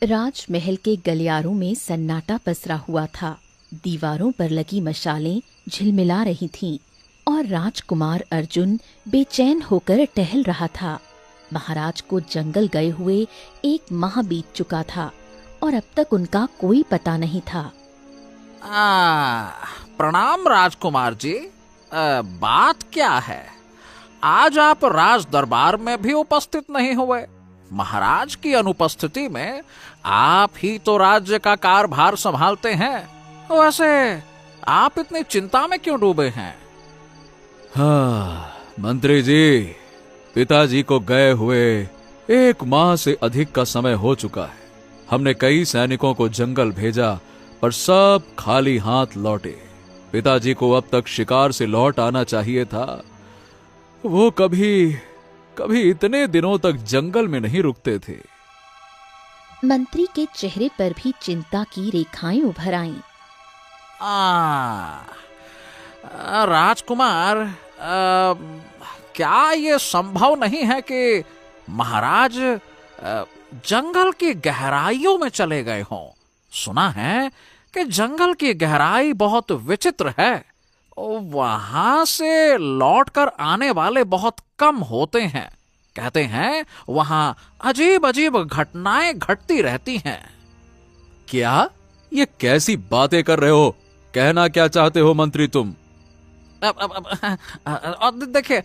राजमहल के गलियारों में सन्नाटा पसरा हुआ था। दीवारों पर लगी मशालें झिलमिला रही थीं और राजकुमार अर्जुन बेचैन होकर टहल रहा था। महाराज को जंगल गए हुए 1 माह बीत चुका था और अब तक उनका कोई पता नहीं था। प्रणाम राजकुमार जी। बात क्या है? आज आप राज दरबार में भी उपस्थित नहीं हुए। महाराज की अनुपस्थिति में आप ही तो राज्य का कारभार संभालते हैं। वैसे आप इतनी चिंता में क्यों डूबे हैं? हाँ मंत्री जी, पिताजी को गए हुए 1 माह से अधिक का समय हो चुका है। हमने कई सैनिकों को जंगल भेजा पर सब खाली हाथ लौटे। पिताजी को अब तक शिकार से लौट आना चाहिए था। वो कभी इतने दिनों तक जंगल में नहीं रुकते थे। मंत्री के चेहरे पर भी चिंता की रेखाएं उभर आईं। राजकुमार, क्या ये संभव नहीं है कि महाराज जंगल की गहराइयों में चले गए हों? सुना है कि जंगल की गहराई बहुत विचित्र है। वहां से लौटकर आने वाले बहुत कम होते हैं। कहते हैं वहां अजीब अजीब घटनाएं घटती रहती हैं। क्या? ये कैसी बातें कर रहे हो? कहना क्या चाहते हो मंत्री तुम? देखिए,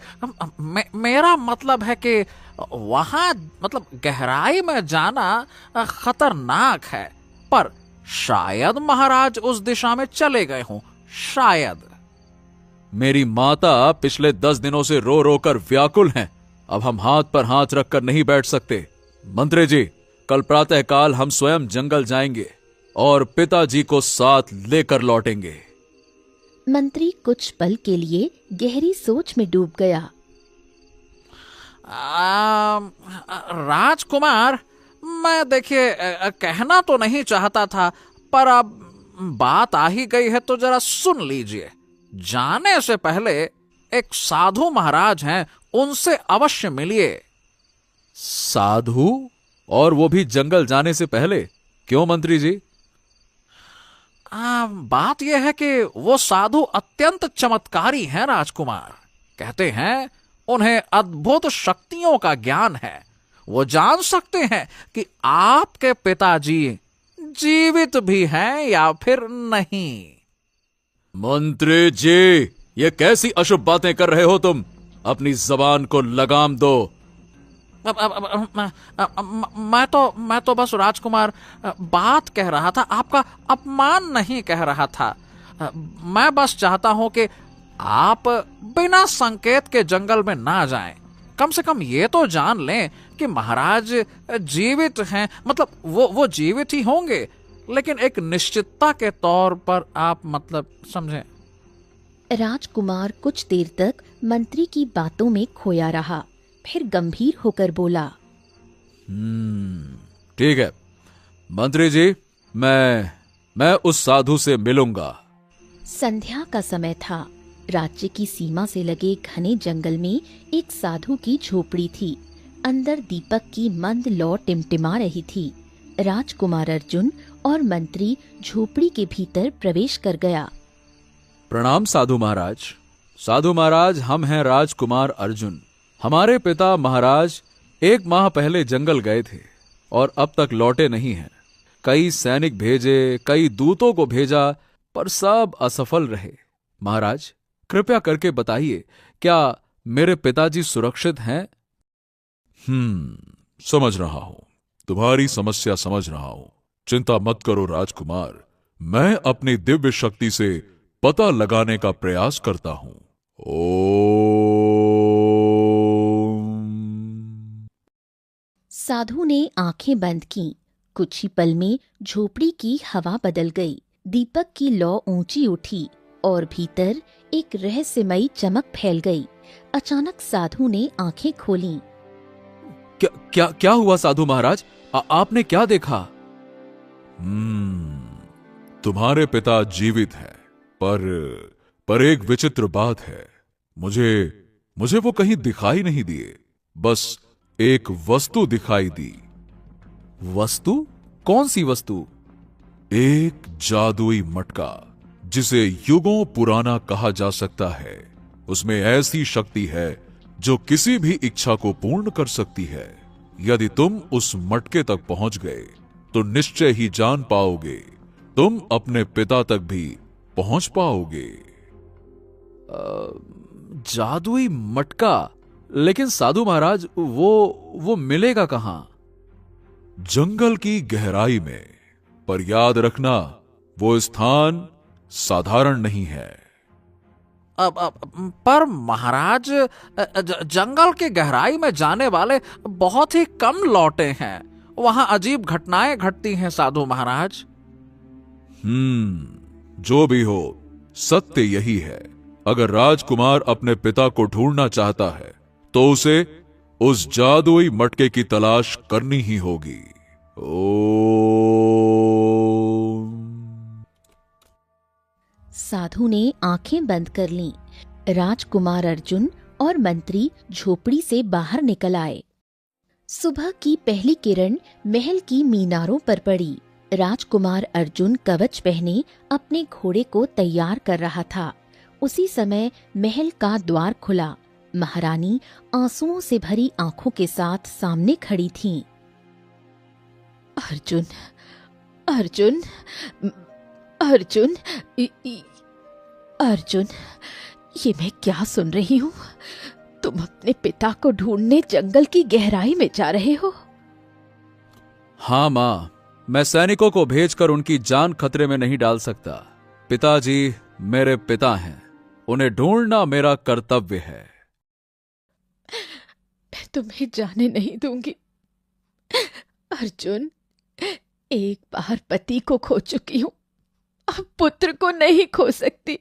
मेरा मतलब है कि वहां मतलब गहराई में जाना खतरनाक है, पर शायद महाराज उस दिशा में चले गए हों। शायद। मेरी माता पिछले 10 दिनों से रो रो कर व्याकुल हैं। अब हम हाथ पर हाथ रखकर नहीं बैठ सकते। मंत्री जी, कल प्रातःकाल हम स्वयं जंगल जाएंगे और पिताजी को साथ लेकर लौटेंगे। मंत्री कुछ पल के लिए गहरी सोच में डूब गया। राजकुमार, मैं देखिए कहना तो नहीं चाहता था, पर अब बात आ ही गई है तो जरा सुन लीजिए। जाने से पहले एक साधु महाराज हैं, उनसे अवश्य मिलिए। साधु? और वो भी जंगल जाने से पहले? क्यों मंत्री जी? बात यह है कि वो साधु अत्यंत चमत्कारी हैं राजकुमार। कहते हैं उन्हें अद्भुत शक्तियों का ज्ञान है। वो जान सकते हैं कि आपके पिताजी जीवित भी हैं या फिर नहीं। मंत्री जी, ये कैसी अशुभ बातें कर रहे हो तुम? अपनी जबान को लगाम दो। मैं तो बस राजकुमार बात कह रहा था, आपका अपमान नहीं कह रहा था। मैं बस चाहता हूं कि आप बिना संकेत के जंगल में ना जाएं। कम से कम ये तो जान लें कि महाराज जीवित हैं। मतलब वो जीवित ही होंगे, लेकिन एक निश्चितता के तौर पर आप मतलब समझें। राजकुमार कुछ देर तक मंत्री की बातों में खोया रहा, फिर गंभीर होकर बोला। ठीक है मंत्री जी, मैं उस साधु से मिलूंगा। संध्या का समय था। राज्य की सीमा से लगे घने जंगल में एक साधु की झोपड़ी थी। अंदर दीपक की मंद लौ टिमटिमा रही थी। राजकुमार अर्जुन और मंत्री झोपड़ी के भीतर प्रवेश कर गया। प्रणाम साधु महाराज। साधु महाराज, हम हैं राजकुमार अर्जुन। हमारे पिता महाराज 1 माह पहले जंगल गए थे और अब तक लौटे नहीं हैं। कई सैनिक भेजे, कई दूतों को भेजा, पर सब असफल रहे। महाराज, कृपया करके बताइए, क्या मेरे पिताजी सुरक्षित हैं? समझ रहा हूं, तुम्हारी समस्या समझ रहा हूं। चिंता मत करो राजकुमार, मैं अपनी दिव्य शक्ति से पता लगाने का प्रयास करता हूं। ओम। साधु ने आंखें बंद की। कुछ ही पल में झोपड़ी की हवा बदल गई। दीपक की लौ ऊंची उठी और भीतर एक रहस्यमयी चमक फैल गई। अचानक साधु ने आंखें खोलीं। क्या हुआ साधु महाराज? आपने क्या देखा? तुम्हारे पिता जीवित हैं, पर एक विचित्र बात है। मुझे वो कहीं दिखाई नहीं दिए, बस एक वस्तु दिखाई दी। वस्तु? कौन सी वस्तु? एक जादुई मटका जिसे युगों पुराना कहा जा सकता है। उसमें ऐसी शक्ति है जो किसी भी इच्छा को पूर्ण कर सकती है। यदि तुम उस मटके तक पहुंच गए तो निश्चय ही जान पाओगे तुम अपने पिता तक भी पहुंच पाओगे। जादुई मटका? लेकिन साधु महाराज, वो मिलेगा कहां? जंगल की गहराई में। पर याद रखना, वो स्थान साधारण नहीं है। पर महाराज, जंगल की गहराई में जाने वाले बहुत ही कम लौटे हैं। वहां अजीब घटनाएं घटती हैं साधु महाराज। जो भी हो, सत्य यही है। अगर राजकुमार अपने पिता को ढूंढना चाहता है तो उसे उस जादुई मटके की तलाश करनी ही होगी। साधु ने आंखें बंद कर लीं। राजकुमार अर्जुन और मंत्री झोपड़ी से बाहर निकल आए। सुबह की पहली किरण महल की मीनारों पर पड़ी। राजकुमार अर्जुन कवच पहने अपने घोड़े को तैयार कर रहा था। उसी समय महल का द्वार खुला। महारानी आंसुओं से भरी आंखों के साथ सामने खड़ी थीं। अर्जुन, अर्जुन, अर्जुन, अर्जुन, ये मैं क्या सुन रही हूँ? तुम अपने पिता को ढूंढने जंगल की गहराई में जा रहे हो? हाँ मां, मैं सैनिकों को भेजकर उनकी जान खतरे में नहीं डाल सकता। पिताजी मेरे पिता हैं, उन्हें ढूंढना मेरा कर्तव्य है। मैं तुम्हें जाने नहीं दूंगी अर्जुन। एक बार पति को खो चुकी हूं, अब पुत्र को नहीं खो सकती।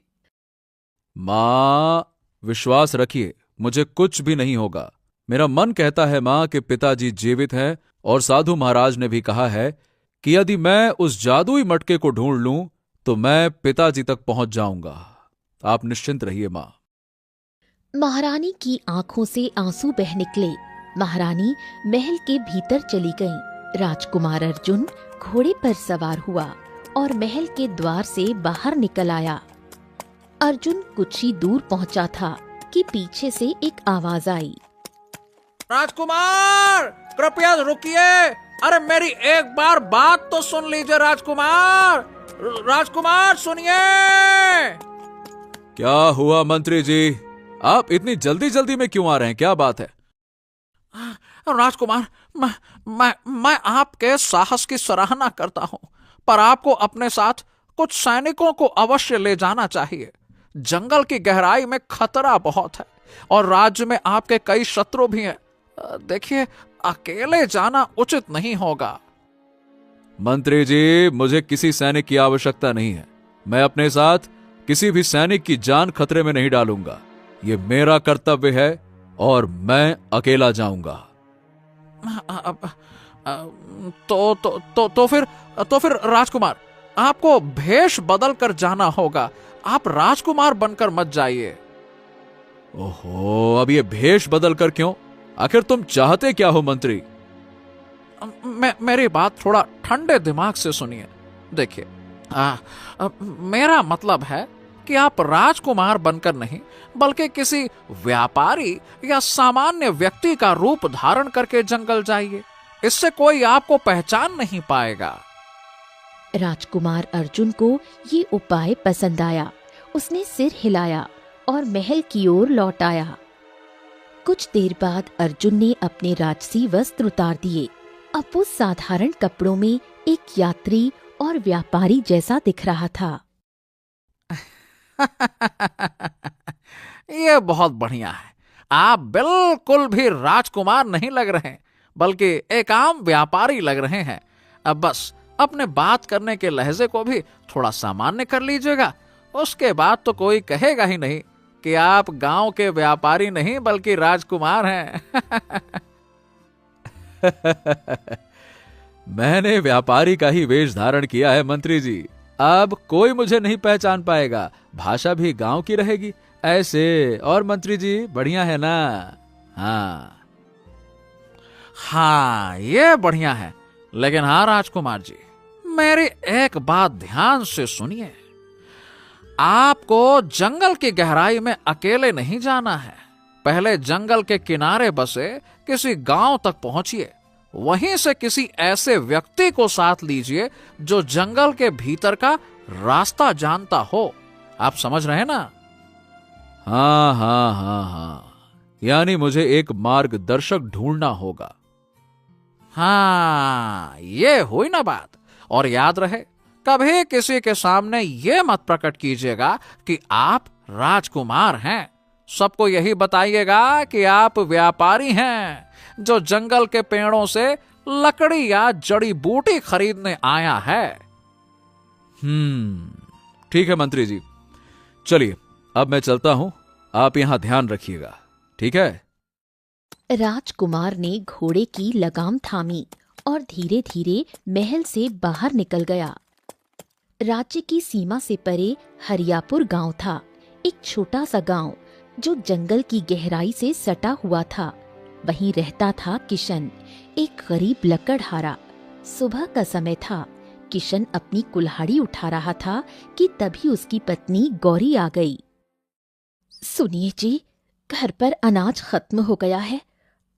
मां, विश्वास रखिए, मुझे कुछ भी नहीं होगा। मेरा मन कहता है मां कि पिताजी जीवित हैं, और साधु महाराज ने भी कहा है कि यदि मैं उस जादुई मटके को ढूंढ लूं तो मैं पिताजी तक पहुंच जाऊंगा। आप निश्चिंत रहिए मां। महारानी की आंखों से आंसू बह निकले। महारानी महल के भीतर चली गईं। राजकुमार अर्जुन घोड़े पर सवार हुआ और महल के द्वार से बाहर निकल आया। अर्जुन कुछ ही दूर पहुंचा था कि पीछे से एक आवाज आई। राजकुमार, कृपया रुकिए। अरे मेरी एक बार बात तो सुन लीजिए राजकुमार। राजकुमार सुनिए। क्या हुआ मंत्री जी? आप इतनी जल्दी जल्दी में क्यों आ रहे हैं? क्या बात है? राजकुमार, मैं आपके साहस की सराहना करता हूं, पर आपको अपने साथ कुछ सैनिकों को अवश्य ले जाना चाहिए। जंगल की गहराई में खतरा बहुत है और राज्य में आपके कई शत्रु भी हैं। देखिए, अकेले जाना उचित नहीं होगा। मंत्री जी, मुझे किसी सैनिक की आवश्यकता नहीं है। मैं अपने साथ किसी भी सैनिक की जान खतरे में नहीं डालूंगा। ये मेरा कर्तव्य है और मैं अकेला जाऊंगा। तो फिर राजकुमार, आपको भेष बदल कर जाना होगा। आप राजकुमार बनकर मत जाइए। ओहो, अब ये भेष बदल कर क्यों? आखिर तुम चाहते क्या हो मंत्री? मेरी बात थोड़ा ठंडे दिमाग से सुनिए। देखिए, मेरा मतलब है कि आप राजकुमार बनकर नहीं, बल्कि किसी व्यापारी या सामान्य व्यक्ति का रूप धारण करके जंगल जाइए। इससे कोई आपको पहचान नहीं पाएगा। राजकुमार अर्जुन को ये उपाय पसंद आया। उसने सिर हिलाया और महल की ओर लौट आया। कुछ देर बाद अर्जुन ने अपने राजसी वस्त्र उतार दिए। अब वो साधारण कपड़ों में एक यात्री और व्यापारी जैसा दिख रहा था। ये बहुत बढ़िया है। आप बिल्कुल भी राजकुमार नहीं लग रहे, बल्कि एक आम व्यापारी लग रहे हैं। अब बस अपने बात करने के लहजे को भी थोड़ा सामान्य कर लीजिएगा। उसके बाद तो कोई कहेगा ही नहीं कि आप गांव के व्यापारी नहीं बल्कि राजकुमार हैं। मैंने व्यापारी का ही वेश धारण किया है मंत्री जी। अब कोई मुझे नहीं पहचान पाएगा। भाषा भी गांव की रहेगी। ऐसे और मंत्री जी बढ़िया है ना? हाँ, ये बढ़िया है। लेकिन हाँ राजकुमार जी, मेरी एक बात ध्यान से सुनिए। आपको जंगल की गहराई में अकेले नहीं जाना है। पहले जंगल के किनारे बसे किसी गांव तक पहुंचिए। वहीं से किसी ऐसे व्यक्ति को साथ लीजिए जो जंगल के भीतर का रास्ता जानता हो। आप समझ रहे हैं ना? हाँ हाँ हाँ हाँ, यानी मुझे एक मार्गदर्शक ढूंढना होगा। हाँ, ये हुई ना बात। और याद रहे, कभी किसी के सामने ये मत प्रकट कीजिएगा कि आप राजकुमार हैं। सबको यही बताइएगा कि आप व्यापारी हैं जो जंगल के पेड़ों से लकड़ी या जड़ी बूटी खरीदने आया है। ठीक है मंत्री जी, चलिए अब मैं चलता हूं। आप यहां ध्यान रखिएगा, ठीक है? राजकुमार ने घोड़े की लगाम थामी और धीरे धीरे महल से बाहर निकल गया। राज्य की सीमा से परे हरियापुर गांव था, एक छोटा सा गांव जो जंगल की गहराई से सटा हुआ था। वहीं रहता था किशन, एक गरीब लकड़हारा। सुबह का समय था। किशन अपनी कुल्हाड़ी उठा रहा था कि तभी उसकी पत्नी गौरी आ गई। सुनिए जी, घर पर अनाज खत्म हो गया है।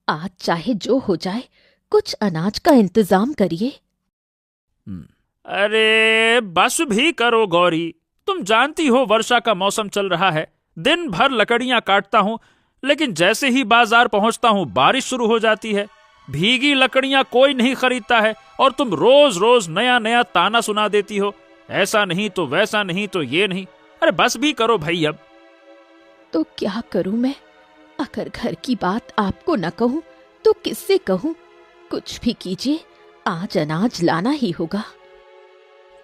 आज चाहे जो हो जाए, कुछ अनाज का इंतजाम करिए। अरे बस भी करो गौरी, तुम जानती हो वर्षा का मौसम चल रहा है। दिन भर लकड़ियां काटता हूँ, लेकिन जैसे ही बाजार पहुंचता हूँ बारिश शुरू हो जाती है। भीगी लकड़ियां कोई नहीं खरीदता है और तुम रोज रोज नया नया ताना सुना देती हो, ऐसा नहीं तो वैसा नहीं तो ये नहीं। अरे बस भी करो भाई अब। तो क्या करूं मैं? अगर घर की बात आपको न कहूं तो किससे कहूं? कुछ भी कीजिए, आज अनाज लाना ही होगा।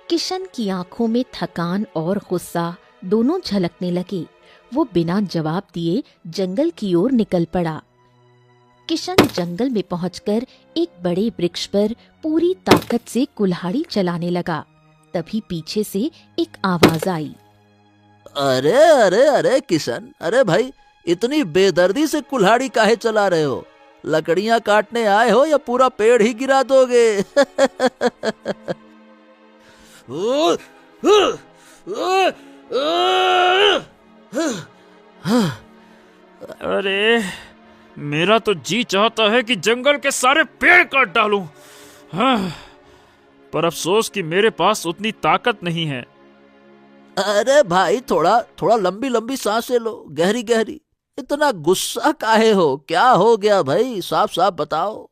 किशन की आंखों में थकान और गुस्सा दोनों झलकने लगे। वो बिना जवाब दिए जंगल की ओर निकल पड़ा। किशन जंगल में पहुंचकर एक बड़े वृक्ष पर पूरी ताकत से कुल्हाड़ी चलाने लगा। तभी पीछे से एक आवाज आई। अरे अरे अरे किशन, अरे भाई, इतनी बेदर्दी से कुल्हाड़ी काहे चला रहे हो? लकड़ियां काटने आए हो या पूरा पेड़ ही गिरा दोगे? अरे मेरा तो जी चाहता है कि जंगल के सारे पेड़ काट डालूं, पर अफसोस कि मेरे पास उतनी ताकत नहीं है। अरे भाई, थोड़ा थोड़ा लंबी लंबी सांसें लो, गहरी गहरी। इतना गुस्सा काहे हो? क्या हो गया भाई? साफ साफ बताओ।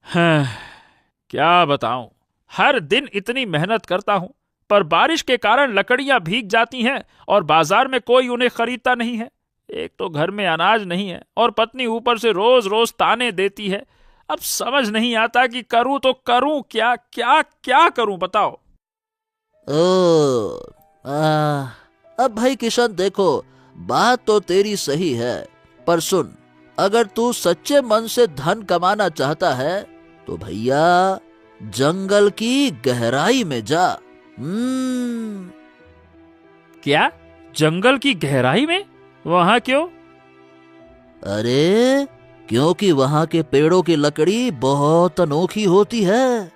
क्या बताऊं, हर दिन इतनी मेहनत करता हूं, पर बारिश के कारण लकड़ियां भीग जाती हैं और बाजार में कोई उन्हें खरीदता नहीं है। एक तो घर में अनाज नहीं है और पत्नी ऊपर से रोज रोज ताने देती है। अब समझ नहीं आता कि करूं तो करूं क्या, क्या क्या करूं बताओ। अब भाई किशन, देखो, बात तो तेरी सही है, पर सुन, अगर तू सच्चे मन से धन कमाना चाहता है तो भैया जंगल की गहराई में जा। क्या? जंगल की गहराई में? वहां क्यों? अरे क्योंकि वहां के पेड़ों की लकड़ी बहुत अनोखी होती है।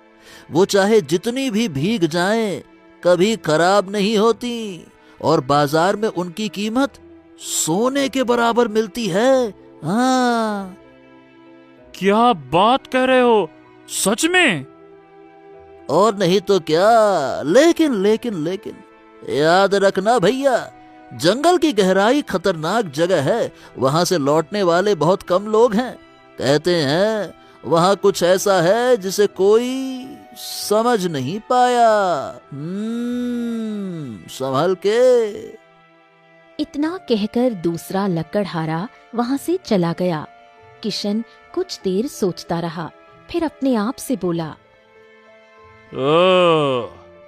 वो चाहे जितनी भी भीग जाएं, कभी खराब नहीं होती और बाजार में उनकी कीमत सोने के बराबर मिलती है। हाँ। क्या बात कर रहे हो? सच में? और नहीं तो क्या। लेकिन लेकिन लेकिन याद रखना भैया, जंगल की गहराई खतरनाक जगह है। वहां से लौटने वाले बहुत कम लोग हैं। कहते हैं वहां कुछ ऐसा है जिसे कोई समझ नहीं पाया। संभल के। इतना कहकर दूसरा लकड़हारा वहां से चला गया। किशन कुछ देर सोचता रहा, फिर अपने आप से बोला,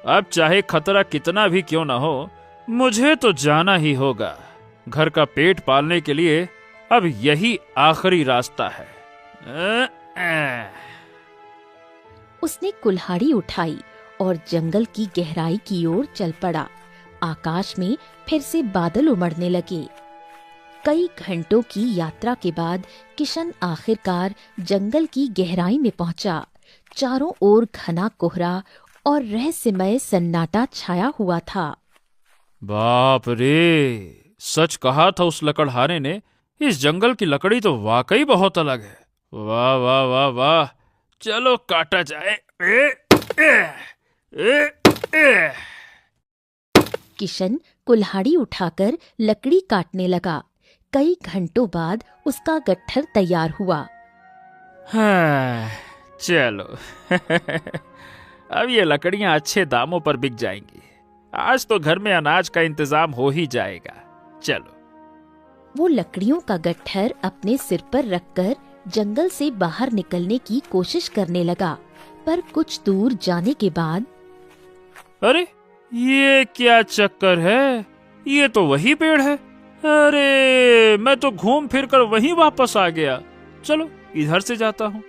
अब चाहे खतरा कितना भी क्यों ना हो, मुझे तो जाना ही होगा। घर का पेट पालने के लिए अब यही आखिरी रास्ता है। उसने कुल्हाड़ी उठाई और जंगल की गहराई की ओर चल पड़ा। आकाश में फिर से बादल उमड़ने लगे। कई घंटों की यात्रा के बाद किशन आखिरकार जंगल की गहराई में पहुंचा। चारों ओर घना कोहरा और रहस्यमय सन्नाटा छाया हुआ था। बाप रे, सच कहा था उस लकड़हारे ने, इस जंगल की लकड़ी तो वाकई बहुत अलग है। वाह वाह वाह वाह, चलो काटा जाए। किशन कुल्हाड़ी उठाकर लकड़ी काटने लगा। कई घंटों बाद उसका गट्ठर तैयार हुआ। हाँ, चलो अब ये लकड़ियां अच्छे दामों पर बिक जाएंगी। आज तो घर में अनाज का इंतजाम हो ही जाएगा। चलो। वो लकड़ियों का गट्ठर अपने सिर पर रखकर जंगल से बाहर निकलने की कोशिश करने लगा, पर कुछ दूर जाने के बाद अरे ये क्या चक्कर है? ये तो वही पेड़ है। अरे मैं तो घूम फिर कर वहीं वापस आ गया। चलो इधर से जाता हूँ।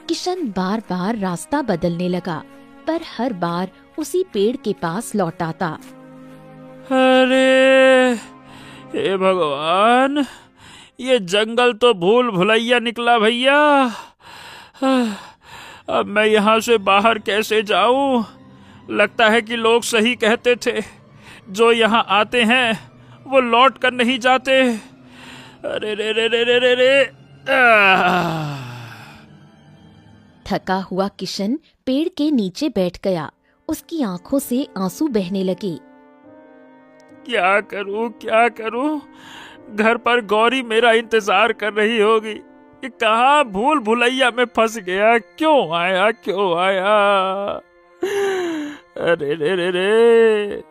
किशन बार बार रास्ता बदलने लगा, पर हर बार उसी पेड़ के पास लौट आता। अरे हे भगवान, ये जंगल तो भूल भुलैया निकला भैया। अब मैं यहाँ से बाहर कैसे जाऊं? लगता है कि लोग सही कहते थे, जो यहाँ आते हैं वो लौट कर नहीं जाते। अरे रे रे रे रे रे रे। थका हुआ किशन पेड़ के नीचे बैठ गया। उसकी आंखों से आंसू बहने लगे। क्या करूं क्या करूं? घर पर गौरी मेरा इंतजार कर रही होगी कि कहाँ भूल भुलैया में फंस गया, क्यों आया क्यों आया। अरे रे रे रे।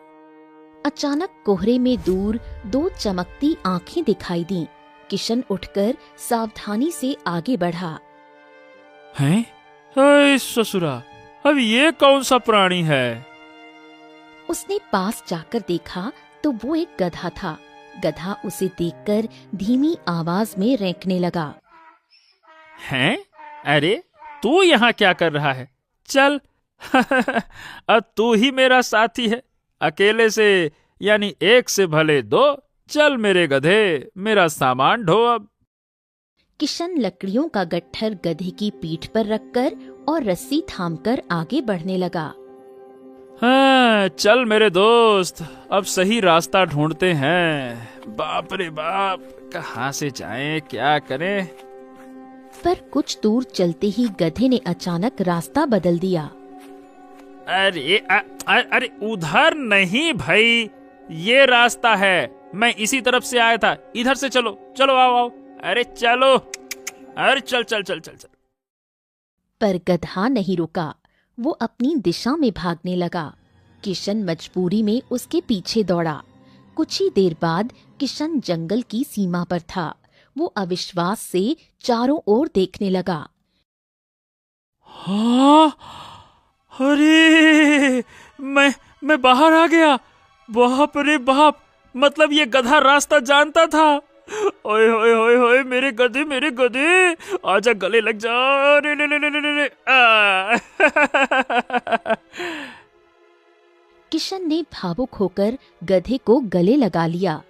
अचानक कोहरे में दूर दो चमकती आंखें दिखाई दी। किशन उठकर सावधानी से आगे बढ़ा। हैं? अरे ससुरा, अब ये कौन सा प्राणी है? उसने पास जाकर देखा तो वो एक गधा था। गधा उसे देखकर धीमी आवाज में रेंकने लगा। हैं? अरे तू यहाँ क्या कर रहा है? चल अब तू ही मेरा साथी है। अकेले से यानी एक से भले दो। चल मेरे गधे, मेरा सामान ढो अब। किशन लकड़ियों का गट्ठर गधे की पीठ पर रखकर और रस्सी थामकर आगे बढ़ने लगा। हाँ, चल मेरे दोस्त, अब सही रास्ता ढूंढते हैं। बाप रे बाप, कहाँ से जाएं, क्या करें? पर कुछ दूर चलते ही गधे ने अचानक रास्ता बदल दिया। अरे उधर नहीं भाई, ये रास्ता है। मैं इसी तरफ से आया था। इधर से चलो चलो, आओ आओ। अरे चलो, अरे चल चल चल चल चल। पर गधा नहीं रुका। वो अपनी दिशा में भागने लगा। किशन मजबूरी में उसके पीछे दौड़ा। कुछ ही देर बाद किशन जंगल की सीमा पर था। वो अविश्वास से चारों ओर देखने लगा। हाँ, अरे मैं बाहर आ गया। बाप रे बाप, मतलब ये गधा रास्ता जानता था। ओए होए होए होए, मेरे गधे, आजा गले लग जा। रे रे रे रे रे रे। किशन ने भावुक होकर गधे को गले लगा लिया।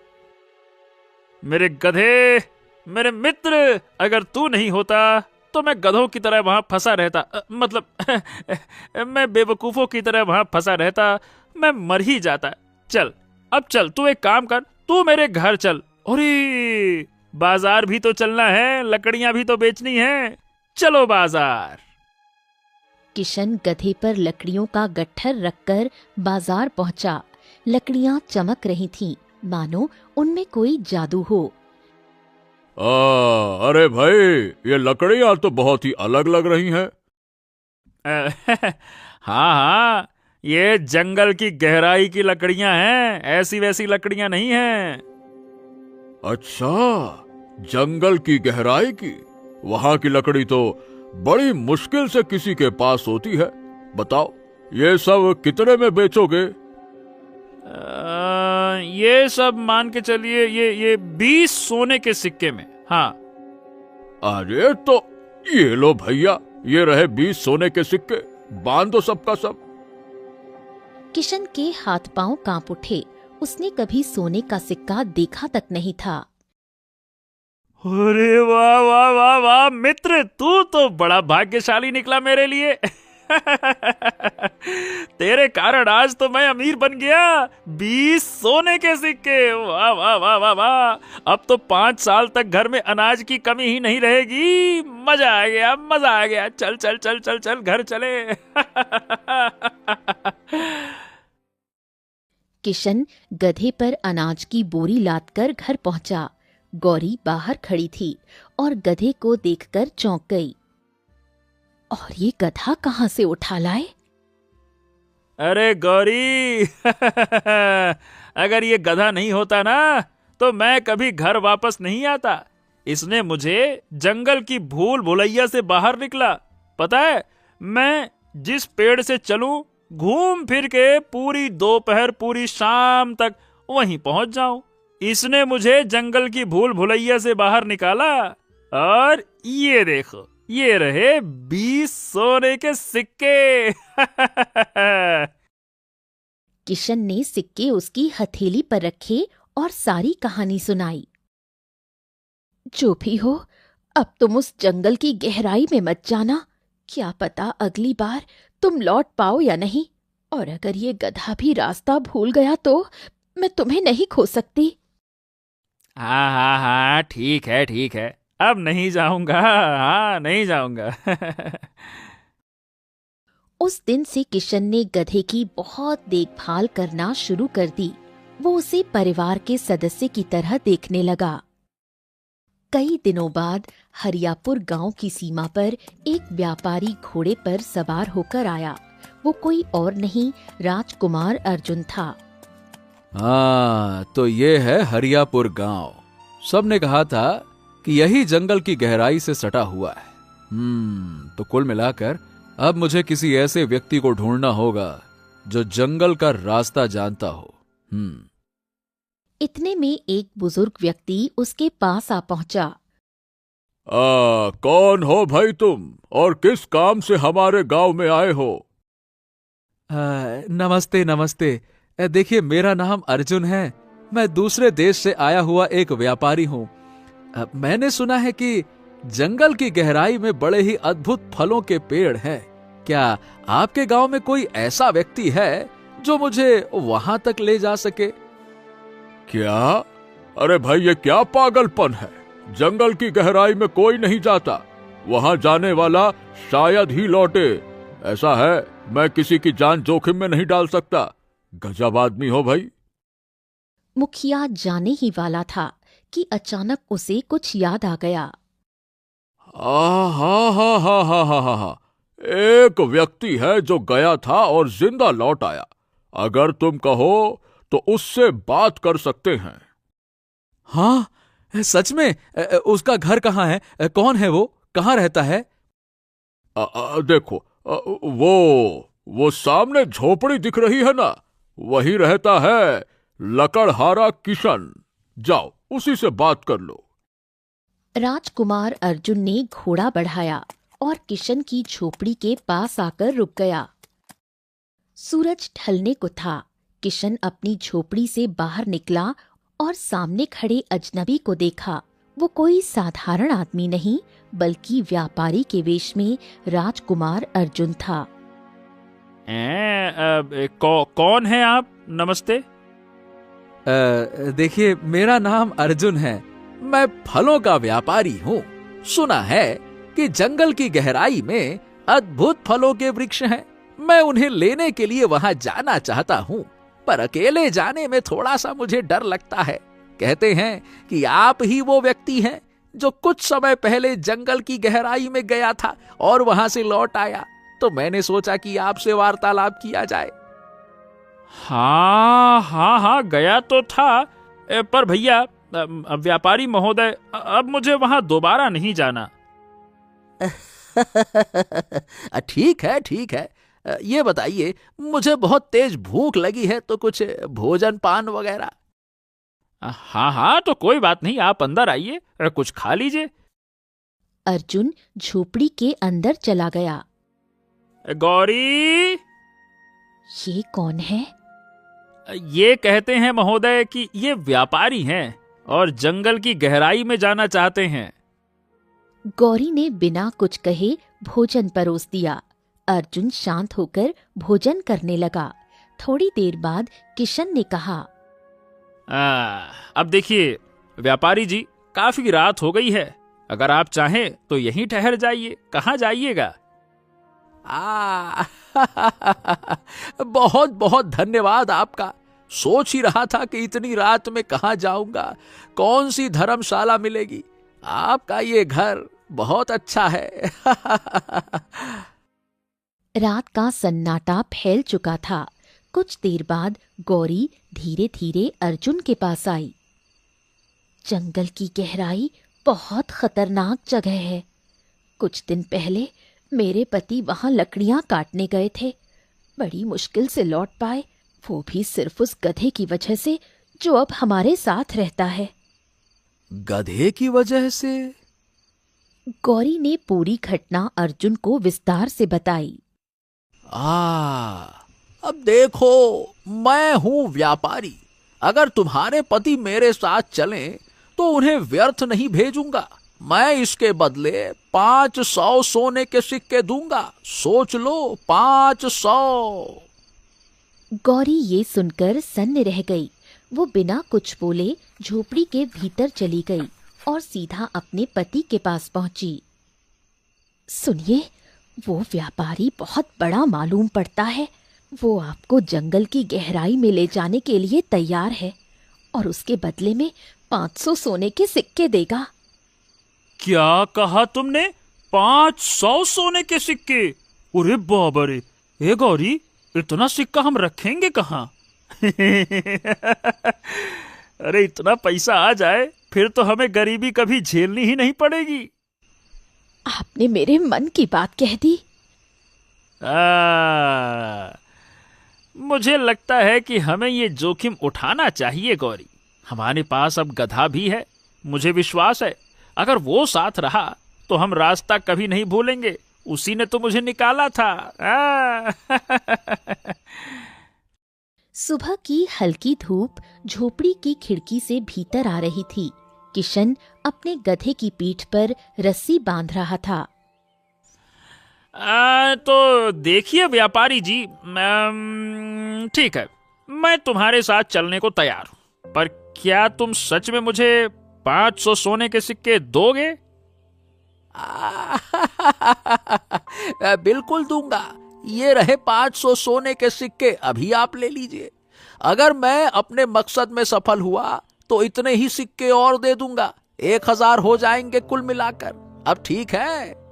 मेरे गधे, मेरे मित्र, अगर तू नहीं होता तो मैं गधों की तरह वहां फंसा रहता। मतलब मैं बेवकूफों की तरह वहां फंसा रहता। मैं मर ही जाता। चल अब चल, तू एक काम कर, तू मेरे घर चल। अरे बाजार भी तो चलना है, लकड़ियां भी तो बेचनी है। चलो बाजार। किशन गधे पर लकड़ियों का गट्ठर रखकर बाजार पहुंचा। लकड़ियां चमक रही थीं, मानो उनमें कोई जादू हो। अरे भाई, ये लकड़ियां तो बहुत ही अलग लग रही हैं। हाँ हाँ, ये जंगल की गहराई की लकड़ियां हैं, ऐसी वैसी लकड़ियां नहीं हैं। अच्छा, जंगल की गहराई की? वहां की लकड़ी तो बड़ी मुश्किल से किसी के पास होती है। बताओ, ये सब कितने में बेचोगे? ये सब मान के चलिए, ये 20 सोने के सिक्के में। हाँ। अरे तो ये लो भैया, ये रहे 20 सोने के सिक्के, बांध दो सबका सब। किशन के हाथ पांव कांप उठे। उसने कभी सोने का सिक्का देखा तक नहीं था। अरे वाह वाह वाह वाह मित्र, तू तो बड़ा भाग्यशाली निकला मेरे लिए। तेरे कारण आज तो मैं अमीर बन गया। 20 सोने के सिक्के, वाह वाह वाह वाह वाह। अब तो 5 साल तक घर में अनाज की कमी ही नहीं रहेगी। मजा आ गया, मजा आ गया। चल चल चल चल चल घर चले। किशन गधे पर अनाज की बोरी लादकर घर पहुंचा। गौरी बाहर खड़ी थी और गधे को देखकर चौंक गई। और ये गधा कहाँ से उठा लाए? अरे गौरी, अगर ये गधा नहीं होता ना तो मैं कभी घर वापस नहीं आता। इसने मुझे जंगल की भूल भुलैया से बाहर निकला। पता है, मैं जिस पेड़ से चलूं, घूम फिर के पूरी दोपहर पूरी शाम तक वहीं पहुंच जाऊं। इसने मुझे जंगल की भूल भुलैया से बाहर निकाला। और ये देखो, ये रहे 20 सोने के सिक्के। किशन ने सिक्के उसकी हथेली पर रखे और सारी कहानी सुनाई। जो भी हो, अब तुम उस जंगल की गहराई में मत जाना। क्या पता अगली बार तुम लौट पाओ या नहीं। और अगर ये गधा भी रास्ता भूल गया तो मैं तुम्हें नहीं खो सकती। हाँ हाँ हाँ, ठीक है ठीक है, अब नहीं जाऊंगा। हाँ, नहीं जाऊंगा। उस दिन से किशन ने गधे की बहुत देखभाल करना शुरू कर दी। वो उसे परिवार के सदस्य की तरह देखने लगा। कई दिनों बाद हरियापुर गांव की सीमा पर एक व्यापारी घोड़े पर सवार होकर आया। वो कोई और नहीं, राजकुमार अर्जुन था। हाँ, तो ये है हरियापुर गांव। सबने कहा था कि यही जंगल की गहराई से सटा हुआ है। तो कुल मिलाकर अब मुझे किसी ऐसे व्यक्ति को ढूंढना होगा जो जंगल का रास्ता जानता हो। इतने में एक बुजुर्ग व्यक्ति उसके पास आ पहुंचा। कौन हो भाई तुम, और किस काम से हमारे गांव में आए हो? नमस्ते नमस्ते। देखिए, मेरा नाम अर्जुन है। मैं दूसरे देश से आया हुआ एक व्यापारी हूँ। मैंने सुना है कि जंगल की गहराई में बड़े ही अद्भुत फलों के पेड़ हैं। क्या आपके गांव में कोई ऐसा व्यक्ति है जो मुझे वहां तक ले जा सके? क्या? अरे भाई, ये क्या पागलपन है? जंगल की गहराई में कोई नहीं जाता। वहां जाने वाला शायद ही लौटे। ऐसा है, मैं किसी की जान जोखिम में नहीं डाल सकता। गजब आदमी हो भाई। मुखिया जाने ही वाला था कि अचानक उसे कुछ याद आ गया। हा, एक व्यक्ति है जो गया था और जिंदा लौट आया। अगर तुम कहो तो उससे बात कर सकते हैं। हाँ, सच में? उसका घर कहाँ है? कौन है वो? कहाँ रहता है? देखो, वो सामने झोपड़ी दिख रही है ना, वही रहता है लकड़हारा किशन। जाओ, उसी से बात कर लो। राजकुमार अर्जुन ने घोड़ा बढ़ाया और किशन की झोपड़ी के पास आकर रुक गया। सूरज ढलने को था। किशन अपनी झोपड़ी से बाहर निकला और सामने खड़े अजनबी को देखा। वो कोई साधारण आदमी नहीं, बल्कि व्यापारी के वेश में राजकुमार अर्जुन था। कौन है आप? नमस्ते। देखिए, मेरा नाम अर्जुन है। मैं फलों का व्यापारी हूँ। सुना है कि जंगल की गहराई में अद्भुत फलों के वृक्ष हैं। मैं उन्हें लेने के लिए वहां जाना चाहता हूँ, पर अकेले जाने में थोड़ा सा मुझे डर लगता है। कहते हैं कि आप ही वो व्यक्ति हैं जो कुछ समय पहले जंगल की गहराई में गया था और वहां से लौट आया। तो मैंने सोचा कि आपसे वार्तालाप किया जाए। हाँ, गया तो था, पर भैया, व्यापारी महोदय, अब मुझे वहां दोबारा नहीं जाना। ठीक है। ये बताइए, मुझे बहुत तेज भूख लगी है, तो कुछ भोजन पान वगैरह? हाँ, तो कोई बात नहीं, आप अंदर आइए, कुछ खा लीजिए। अर्जुन झोपड़ी के अंदर चला गया। गौरी! ये कौन है? ये कहते हैं महोदय कि ये व्यापारी हैं। और जंगल की गहराई में जाना चाहते हैं। गौरी ने बिना कुछ कहे भोजन परोस दिया। अर्जुन शांत होकर भोजन करने लगा। थोड़ी देर बाद किशन ने कहा, अब देखिए व्यापारी जी, काफी रात हो गई है। अगर आप चाहें तो यहीं ठहर जाइए। कहाँ जाइएगा? बहुत बहुत धन्यवाद आपका। सोच ही रहा था कि इतनी रात में कहाँ जाऊंगा, कौन सी धर्मशाला मिलेगी। आपका ये घर बहुत अच्छा है। रात का सन्नाटा फैल चुका था। कुछ देर बाद गौरी धीरे धीरे अर्जुन के पास आई। जंगल की गहराई बहुत खतरनाक जगह है। कुछ दिन पहले मेरे पति वहां लकड़ियां काटने गए थे। बड़ी मुश्किल से लौट पाए, वो भी सिर्फ उस गधे की वजह से जो अब हमारे साथ रहता है। गधे की वजह से? गौरी ने पूरी घटना अर्जुन को विस्तार से बताई। अब देखो, मैं हूं व्यापारी। अगर तुम्हारे पति मेरे साथ चलें तो उन्हें व्यर्थ नहीं भेजूंगा। मैं इसके बदले 500 सोने के सिक्के दूंगा। सोच लो, 500। गौरी ये सुनकर सन्न रह गई। वो बिना कुछ बोले झोपड़ी के भीतर चली गई और सीधा अपने पति के पास पहुंची। सुनिए, वो व्यापारी बहुत बड़ा मालूम पड़ता है। वो आपको जंगल की गहराई में ले जाने के लिए तैयार है और उसके बदले में 500 सोने के सिक्के देगा। क्या कहा तुमने? 500 सोने के सिक्के? अरे बाबा रे! ए गौरी, इतना सिक्का हम रखेंगे कहाँ? अरे इतना पैसा आ जाए फिर तो हमें गरीबी कभी झेलनी ही नहीं पड़ेगी। आपने मेरे मन की बात कह दी। मुझे लगता है कि हमें ये जोखिम उठाना चाहिए गौरी। हमारे पास अब गधा भी है। मुझे विश्वास है अगर वो साथ रहा तो हम रास्ता कभी नहीं भूलेंगे। उसी ने तो मुझे निकाला था। सुबह की हल्की धूप झोपड़ी की खिड़की से भीतर आ रही थी। किशन अपने गधे की पीठ पर रस्सी बांध रहा था। तो देखिए व्यापारी जी, ठीक है, मैं तुम्हारे साथ चलने को तैयार हूं, पर क्या तुम सच में मुझे 500 सोने के सिक्के दोगे? बिल्कुल दूंगा। ये रहे 500 सोने के सिक्के, अभी आप ले लीजिए। अगर मैं अपने मकसद में सफल हुआ तो इतने ही सिक्के और दे दूंगा। 1000 हो जाएंगे कुल मिलाकर। अब ठीक है?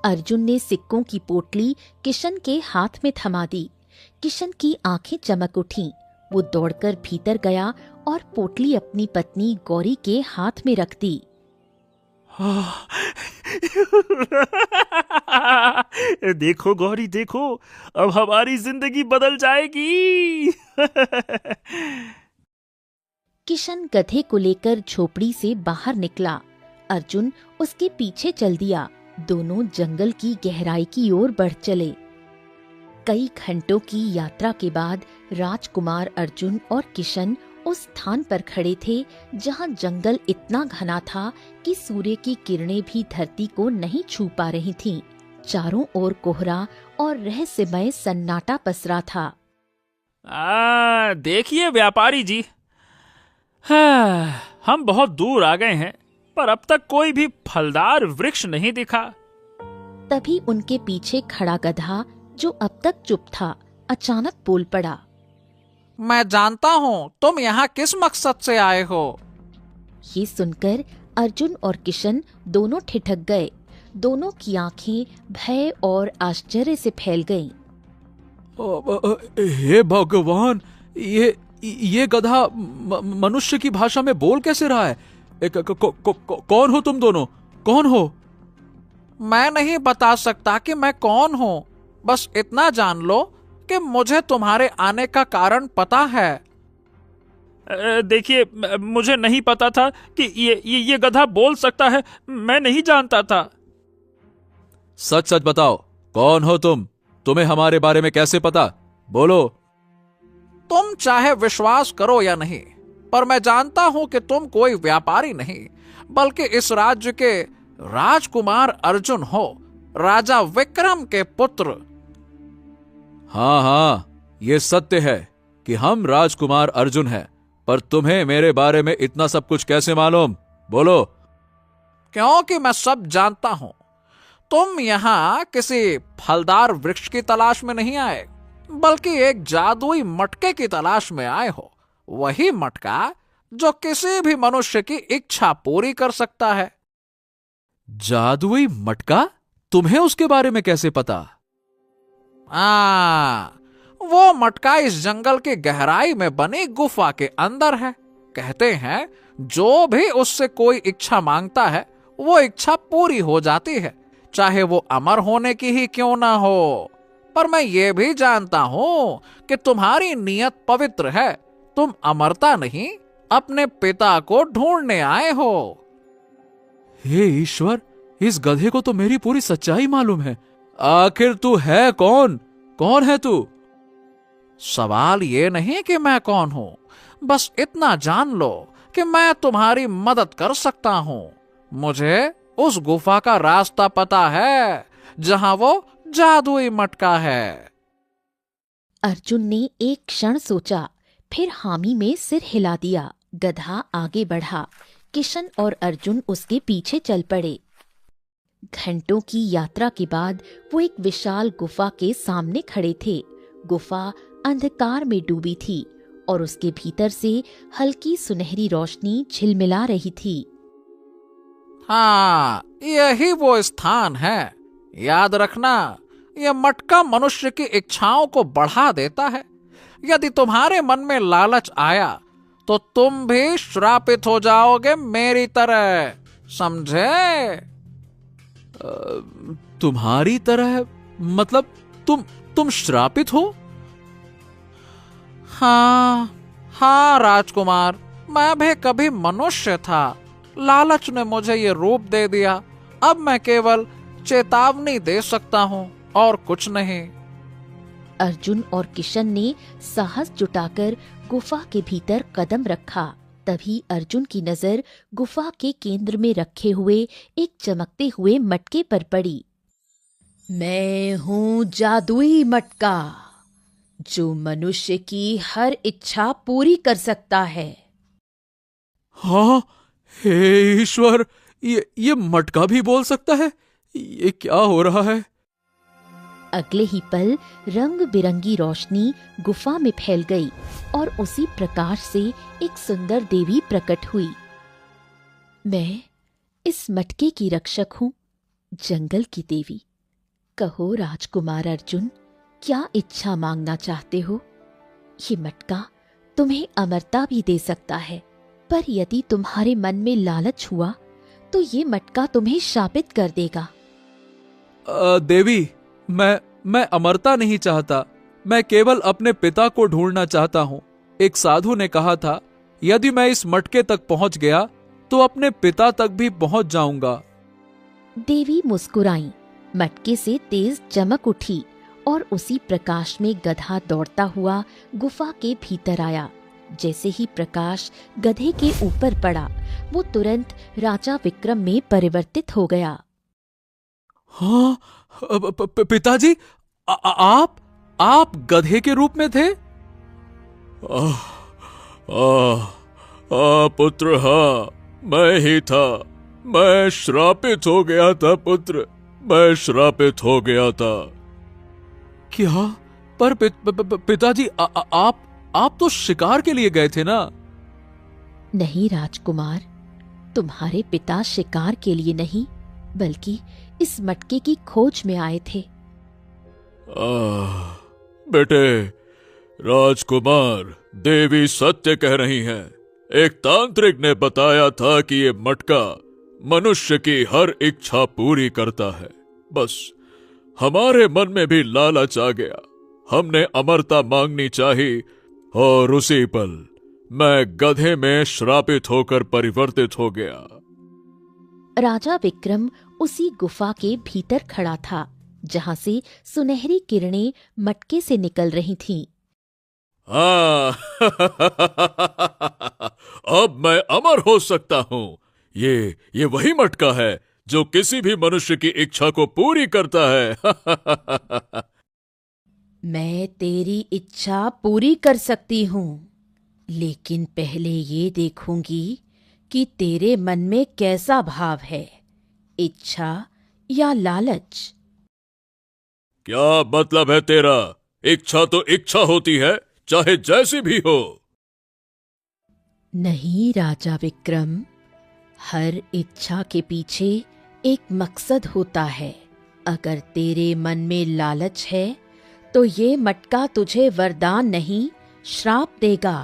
अर्जुन ने सिक्कों की पोटली किशन के हाथ में थमा दी। किशन की आंखें चमक उठीं। वो दौड़कर भीतर गया और पोटली अपनी पत्नी गौरी के हाथ में रख दी। देखो गौरी, देखो, अब हमारी जिंदगी बदल जाएगी। किशन गधे को लेकर झोपड़ी से बाहर निकला। अर्जुन उसके पीछे चल दिया। दोनों जंगल की गहराई की ओर बढ़ चले। कई घंटों की यात्रा के बाद राजकुमार अर्जुन और किशन उस स्थान पर खड़े थे जहां जंगल इतना घना था कि सूर्य की किरणें भी धरती को नहीं छू पा रही थीं। चारों ओर कोहरा और रहस्यमय सन्नाटा पसरा था। देखिए व्यापारी जी, हम बहुत दूर आ गए हैं, पर अब तक कोई भी फलदार वृक्ष नहीं दिखा। तभी उनके पीछे खड़ा गधा, जो अब तक चुप था, अचानक बोल पड़ा। मैं जानता हूँ तुम यहाँ किस मकसद से आए हो। ये सुनकर अर्जुन और किशन दोनों ठिठक गए। दोनों की आंखें भय और आश्चर्य से फैल गईं। हे भगवान, ये गधा मनुष्य की भाषा में बोल कैसे रहा है? कौन हो तुम दोनों? कौन हो? मैं नहीं बता सकता कि मैं कौन हूँ। बस इतना जान लो कि मुझे तुम्हारे आने का कारण पता है। देखिए, मुझे नहीं पता था कि ये गधा बोल सकता है। मैं नहीं जानता था। सच सच बताओ, कौन हो तुम? तुम्हें हमारे बारे में कैसे पता? बोलो। तुम चाहे विश्वास करो या नहीं, पर मैं जानता हूं कि तुम कोई व्यापारी नहीं, बल्कि इस राज्य के राजकुमार अर्जुन हो, राजा विक्रम के पुत्र। हाँ हाँ, ये सत्य है कि हम राजकुमार अर्जुन हैं, पर तुम्हें मेरे बारे में इतना सब कुछ कैसे मालूम? बोलो। क्योंकि मैं सब जानता हूं। तुम यहां किसी फलदार वृक्ष की तलाश में नहीं आए, बल्कि एक जादुई मटके की तलाश में आए हो। वही मटका जो किसी भी मनुष्य की इच्छा पूरी कर सकता है। जादुई मटका? तुम्हें उसके बारे में कैसे पता? वो मटका इस जंगल की गहराई में बनी गुफा के अंदर है। कहते हैं जो भी उससे कोई इच्छा मांगता है वो इच्छा पूरी हो जाती है, चाहे वो अमर होने की ही क्यों ना हो। पर मैं ये भी जानता हूं कि तुम्हारी नियत पवित्र है। तुम अमरता नहीं, अपने पिता को ढूंढने आए हो। हे ईश्वर, इस गधे को तो मेरी पूरी सच्चाई मालूम है। आखिर तू है कौन? कौन है तू? सवाल ये नहीं कि मैं कौन हूं, बस इतना जान लो कि मैं तुम्हारी मदद कर सकता हूं। मुझे उस गुफा का रास्ता पता है जहां वो जादुई मटका है। अर्जुन ने एक क्षण सोचा, फिर हामी में सिर हिला दिया। गधा आगे बढ़ा। किशन और अर्जुन उसके पीछे चल पड़े। घंटों की यात्रा के बाद वो एक विशाल गुफा के सामने खड़े थे। गुफा अंधकार में डूबी थी और उसके भीतर से हल्की सुनहरी रोशनी झिलमिला रही थी। हाँ, यही वो स्थान है। याद रखना, यह मटका मनुष्य की इच्छाओं को बढ़ा देता है। यदि तुम्हारे मन में लालच आया तो तुम भी श्रापित हो जाओगे मेरी तरह, समझे? तुम्हारी तरह? मतलब तुम श्रापित हो? हाँ राजकुमार, मैं भी कभी मनुष्य था। लालच ने मुझे ये रूप दे दिया। अब मैं केवल चेतावनी दे सकता हूँ और कुछ नहीं। अर्जुन और किशन ने साहस जुटाकर गुफा के भीतर कदम रखा। तभी अर्जुन की नजर गुफा के केंद्र में रखे हुए एक चमकते हुए मटके पर पड़ी। मैं हूँ जादुई मटका, जो मनुष्य की हर इच्छा पूरी कर सकता है। हाँ, हे ईश्वर, ये मटका भी बोल सकता है? ये क्या हो रहा है? अगले ही पल रंग बिरंगी रोशनी गुफा में फैल गई और उसी प्रकाश से एक सुंदर देवी प्रकट हुई। मैं इस मटके की रक्षक हूँ, जंगल की देवी। कहो राजकुमार अर्जुन, क्या इच्छा मांगना चाहते हो? ये मटका तुम्हें अमरता भी दे सकता है, पर यदि तुम्हारे मन में लालच हुआ तो ये मटका तुम्हें शापित कर देगा। देवी, मैं अमरता नहीं चाहता। मैं केवल अपने पिता को ढूंढना चाहता हूँ। एक साधु ने कहा था, यदि मैं इस मटके तक पहुँच गया तो अपने पिता तक भी पहुँच जाऊंगा। देवी मुस्कुराई। मटके से तेज चमक उठी और उसी प्रकाश में गधा दौड़ता हुआ गुफा के भीतर आया। जैसे ही प्रकाश गधे के ऊपर पड़ा, वो तुरंत राजा विक्रम में परिवर्तित हो गया। हाँ, पिताजी, आप गधे के रूप में थे? पुत्र, हाँ, मैं ही था। मैं श्रापित हो गया था पुत्र, मैं श्रापित हो गया था। क्या? पर पिताजी, आप तो शिकार के लिए गए थे ना? नहीं राजकुमार, तुम्हारे पिता शिकार के लिए नहीं, बल्कि इस मटके की खोज में आए थे। बेटे राजकुमार, देवी सत्य कह रही हैं। एक तांत्रिक ने बताया था कि ये मटका मनुष्य की हर इच्छा पूरी करता है। बस हमारे मन में भी लालच आ गया, हमने अमरता मांगनी चाहिए और उसी पल मैं गधे में श्रापित होकर परिवर्तित हो गया। राजा विक्रम उसी गुफा के भीतर खड़ा था, जहां से सुनहरी किरणें मटके से निकल रही थीं। अब मैं अमर हो सकता हूँ। ये वही मटका है जो किसी भी मनुष्य की इच्छा को पूरी करता है। मैं तेरी इच्छा पूरी कर सकती हूँ, लेकिन पहले ये देखूंगी कि तेरे मन में कैसा भाव है, इच्छा या लालच। क्या मतलब है तेरा? इच्छा तो इच्छा होती है, चाहे जैसी भी हो। नहीं राजा विक्रम, हर इच्छा के पीछे एक मकसद होता है। अगर तेरे मन में लालच है तो ये मटका तुझे वरदान नहीं, श्राप देगा।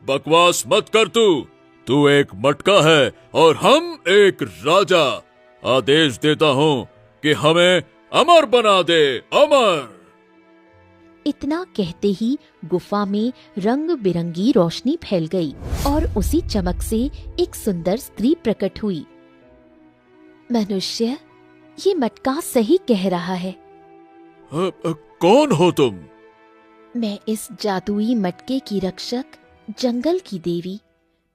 बकवास मत कर तू एक मटका है और हम एक राजा। आदेश देता हूँ कि हमें अमर बना दे, अमर। इतना कहते ही गुफा में रंग बिरंगी रोशनी फैल गई और उसी चमक से एक सुंदर स्त्री प्रकट हुई। मनुष्य, ये मटका सही कह रहा है। कौन हो तुम? मैं इस जादुई मटके की रक्षक, जंगल की देवी।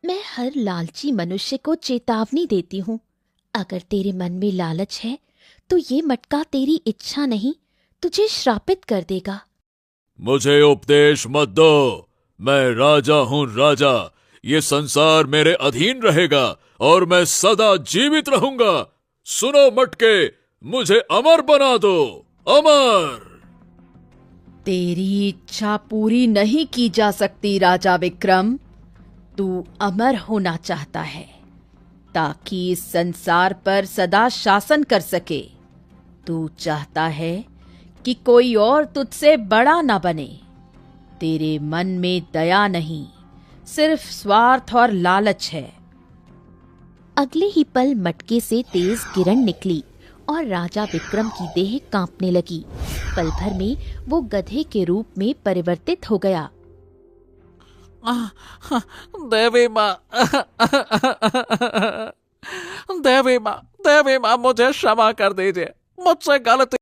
मैं हर लालची मनुष्य को चेतावनी देती हूँ। अगर तेरे मन में लालच है तो ये मटका तेरी इच्छा नहीं, तुझे श्रापित कर देगा। मुझे उपदेश मत दो। मैं राजा हूँ, राजा। ये संसार मेरे अधीन रहेगा और मैं सदा जीवित रहूंगा। सुनो मटके, मुझे अमर बना दो, अमर। तेरी इच्छा पूरी नहीं की जा सकती राजा विक्रम। तू अमर होना चाहता है ताकि इस संसार पर सदा शासन कर सके। तू चाहता है कि कोई और तुझसे बड़ा ना बने। तेरे मन में दया नहीं, सिर्फ स्वार्थ और लालच है। अगले ही पल मटके से तेज किरण निकली और राजा विक्रम की देह कांपने लगी। पल भर में वो गधे के रूप में परिवर्तित हो गया। देवी माँ, देवी माँ, मुझे क्षमा कर दीजिए। मुझसे गलती